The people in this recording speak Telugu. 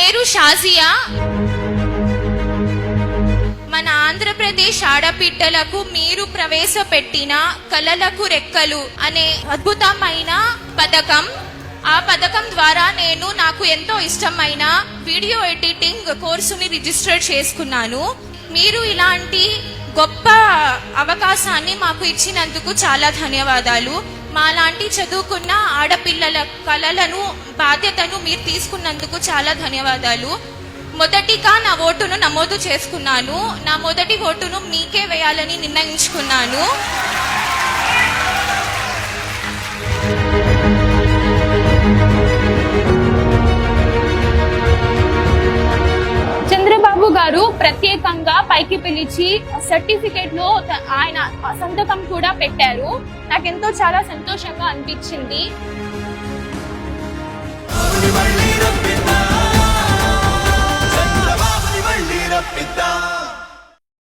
పేరు షాజియా. మన ఆంధ్రప్రదేశ్ ఆడపిట్టలకు మీరు ప్రవేశపెట్టిన కలలకు రెక్కలు అనే అద్భుతమైన పథకం. ఆ పథకం ద్వారా నేను నాకు ఎంతో ఇష్టమైన వీడియో ఎడిటింగ్ కోర్సుని రిజిస్టర్ చేసుకున్నాను. మీరు ఇలాంటి గొప్ప అవకాశాన్ని మాకు ఇచ్చినందుకు చాలా ధన్యవాదాలు. మాలాంటి చదువుకున్న ఆడపిల్లల కలలను బాధ్యతను మీరు తీసుకున్నందుకు చాలా ధన్యవాదాలు. మొదటిగా నా ఓటును నమోదు చేసుకున్నాను. నా మొదటి ఓటును మీకే వేయాలని నిర్ణయించుకున్నాను. చంద్రబాబు గారు ప్రత్యేకంగా పైకి పిలిచి సర్టిఫికేట్ లో ఆయన సంతకం కూడా పెట్టారు. నాకెంతో చాలా సంతోషంగా అనిపించింది. Pita